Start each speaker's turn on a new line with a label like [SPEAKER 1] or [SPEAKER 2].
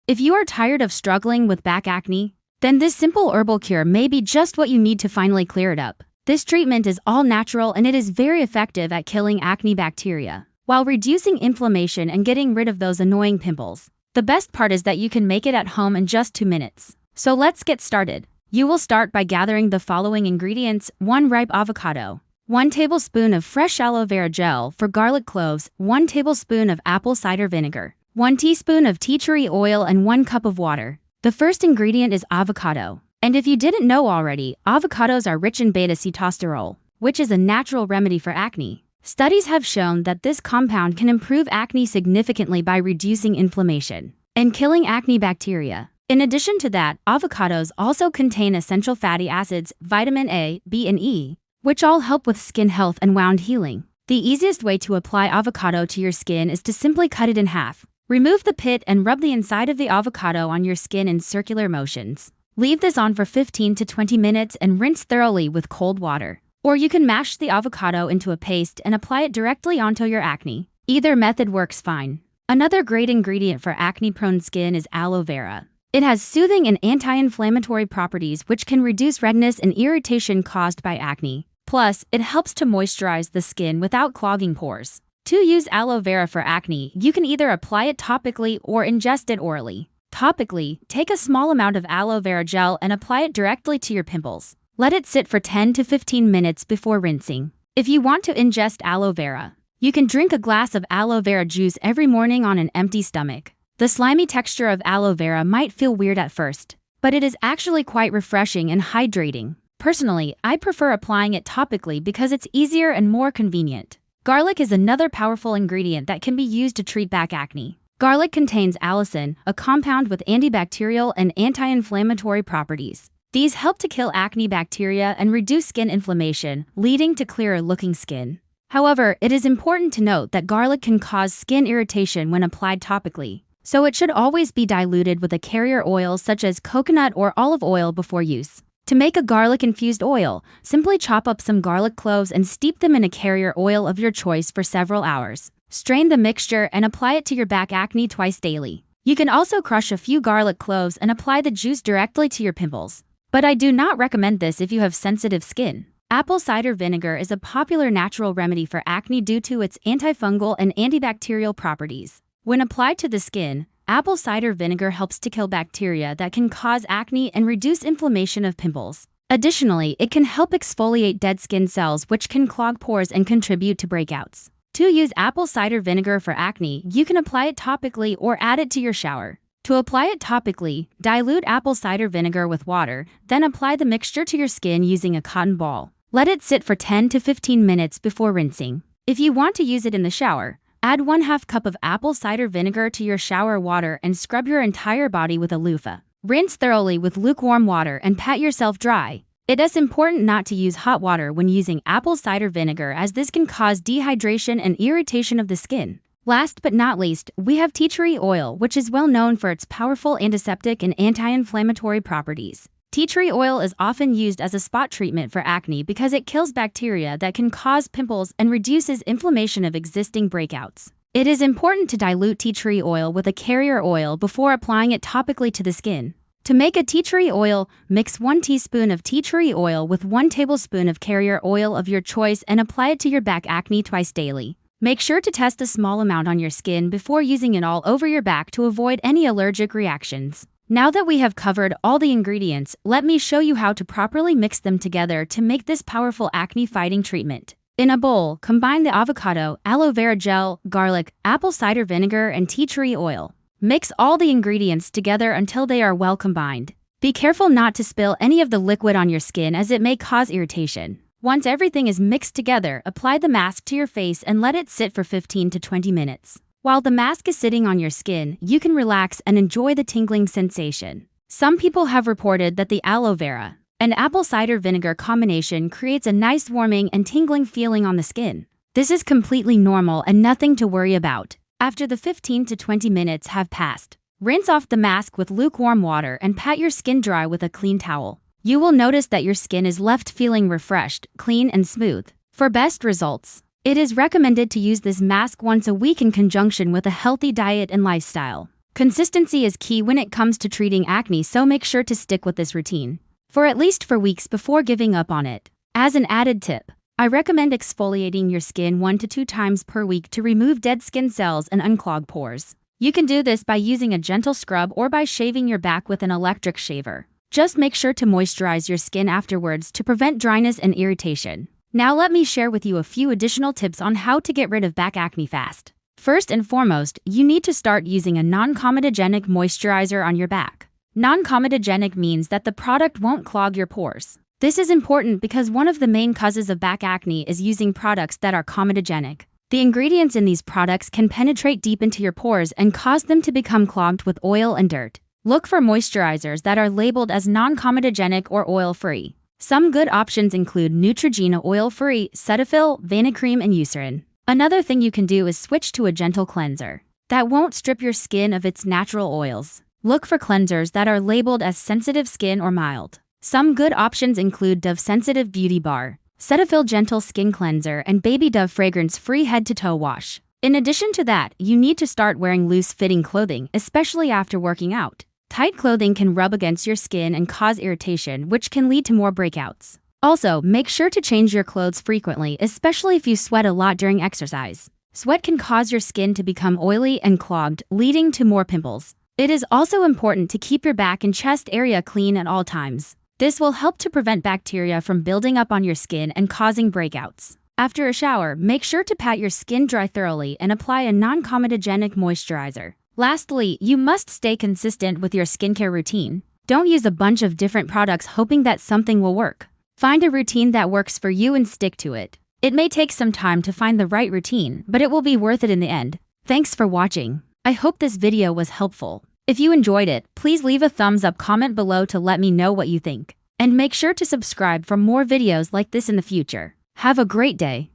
[SPEAKER 1] If you are tired of struggling with back acne, then this simple herbal cure may be just what you need to finally clear it up. This treatment is all natural and it is very effective at killing acne bacteria, while reducing inflammation and getting rid of those annoying pimples. The best part is that you can make it at home in just 2 minutes. So let's get started. You will start by gathering the following ingredients: 1 ripe avocado, 1 tablespoon of fresh aloe vera gel for garlic cloves, 1 tablespoon of apple cider vinegar, 1 teaspoon of tea tree oil, and 1 cup of water. The first ingredient is avocado. And if you didn't know already, avocados are rich in beta-sitosterol, which is a natural remedy for acne. Studies have shown that this compound can improve acne significantly by reducing inflammation and killing acne bacteria. In addition to that, avocados also contain essential fatty acids, vitamin A, B, and E, which all help with skin health and wound healing. The easiest way to apply avocado to your skin is to simply cut it in half. Remove the pit and rub the inside of the avocado on your skin in circular motions. Leave this on for 15 to 20 minutes and rinse thoroughly with cold water. Or you can mash the avocado into a paste and apply it directly onto your acne. Either method works fine. Another great ingredient for acne-prone skin is aloe vera. It has soothing and anti-inflammatory properties which can reduce redness and irritation caused by acne. Plus, it helps to moisturize the skin without clogging pores. To use aloe vera for acne, you can either apply it topically or ingest it orally. Topically, take a small amount of aloe vera gel and apply it directly to your pimples. Let it sit for 10 to 15 minutes before rinsing. If you want to ingest aloe vera, you can drink a glass of aloe vera juice every morning on an empty stomach. The slimy texture of aloe vera might feel weird at first, but it is actually quite refreshing and hydrating. Personally, I prefer applying it topically because it's easier and more convenient. Garlic is another powerful ingredient that can be used to treat back acne. Garlic contains allicin, a compound with antibacterial and anti-inflammatory properties. These help to kill acne bacteria and reduce skin inflammation, leading to clearer-looking skin. However, it is important to note that garlic can cause skin irritation when applied topically, so it should always be diluted with a carrier oil such as coconut or olive oil before use. To make a garlic-infused oil, simply chop up some garlic cloves and steep them in a carrier oil of your choice for several hours. Strain the mixture and apply it to your back acne twice daily. You can also crush a few garlic cloves and apply the juice directly to your pimples. But I do not recommend this if you have sensitive skin. Apple cider vinegar is a popular natural remedy for acne due to its antifungal and antibacterial properties. When applied to the skin, apple cider vinegar helps to kill bacteria that can cause acne and reduce inflammation of pimples. Additionally, it can help exfoliate dead skin cells, which can clog pores and contribute to breakouts. To use apple cider vinegar for acne, you can apply it topically or add it to your shower. To apply it topically, dilute apple cider vinegar with water, then apply the mixture to your skin using a cotton ball. Let it sit for 10 to 15 minutes before rinsing. If you want to use it in the shower, add 1/2 cup of apple cider vinegar to your shower water and scrub your entire body with a loofah. Rinse thoroughly with lukewarm water and pat yourself dry. It is important not to use hot water when using apple cider vinegar, as this can cause dehydration and irritation of the skin. Last but not least, we have tea tree oil, which is well known for its powerful antiseptic and anti-inflammatory properties. Tea tree oil is often used as a spot treatment for acne because it kills bacteria that can cause pimples and reduces inflammation of existing breakouts. It is important to dilute tea tree oil with a carrier oil before applying it topically to the skin. To make a tea tree oil, mix 1 teaspoon of tea tree oil with 1 tablespoon of carrier oil of your choice and apply it to your back acne twice daily. Make sure to test a small amount on your skin before using it all over your back to avoid any allergic reactions. Now that we have covered all the ingredients, let me show you how to properly mix them together to make this powerful acne-fighting treatment. In a bowl, combine the avocado, aloe vera gel, garlic, apple cider vinegar, and tea tree oil. Mix all the ingredients together until they are well combined. Be careful not to spill any of the liquid on your skin, as it may cause irritation. Once everything is mixed together, apply the mask to your face and let it sit for 15 to 20 minutes. While the mask is sitting on your skin, you can relax and enjoy the tingling sensation. Some people have reported that the aloe vera and apple cider vinegar combination creates a nice warming and tingling feeling on the skin. This is completely normal and nothing to worry about. After the 15 to 20 minutes have passed, rinse off the mask with lukewarm water and pat your skin dry with a clean towel. You will notice that your skin is left feeling refreshed, clean, and smooth. For best results, it is recommended to use this mask once a week in conjunction with a healthy diet and lifestyle. Consistency is key when it comes to treating acne, so make sure to stick with this routine for at least 4 weeks before giving up on it. As an added tip, I recommend exfoliating your skin 1 to 2 times per week to remove dead skin cells and unclog pores. You can do this by using a gentle scrub or by shaving your back with an electric shaver. Just make sure to moisturize your skin afterwards to prevent dryness and irritation. Now let me share with you a few additional tips on how to get rid of back acne fast. First and foremost, you need to start using a non-comedogenic moisturizer on your back. Non-comedogenic means that the product won't clog your pores. This is important because one of the main causes of back acne is using products that are comedogenic. The ingredients in these products can penetrate deep into your pores and cause them to become clogged with oil and dirt. Look for moisturizers that are labeled as non-comedogenic or oil-free. Some good options include Neutrogena oil-free, Cetaphil, Vanicream, and Eucerin. Another thing you can do is switch to a gentle cleanser that won't strip your skin of its natural oils. Look for cleansers that are labeled as sensitive skin or mild. Some good options include Dove Sensitive Beauty Bar, Cetaphil Gentle Skin Cleanser, and Baby Dove Fragrance-Free Head-to-Toe Wash. In addition to that, you need to start wearing loose-fitting clothing, especially after working out. Tight clothing can rub against your skin and cause irritation, which can lead to more breakouts. Also, make sure to change your clothes frequently, especially if you sweat a lot during exercise. Sweat can cause your skin to become oily and clogged, leading to more pimples. It is also important to keep your back and chest area clean at all times. This will help to prevent bacteria from building up on your skin and causing breakouts. After a shower, make sure to pat your skin dry thoroughly and apply a non-comedogenic moisturizer. Lastly, you must stay consistent with your skincare routine. Don't use a bunch of different products hoping that something will work. Find a routine that works for you and stick to it. It may take some time to find the right routine, but it will be worth it in the end. Thanks for watching. I hope this video was helpful. If you enjoyed it, please leave a thumbs up, comment below to let me know what you think. And make sure to subscribe for more videos like this in the future. Have a great day.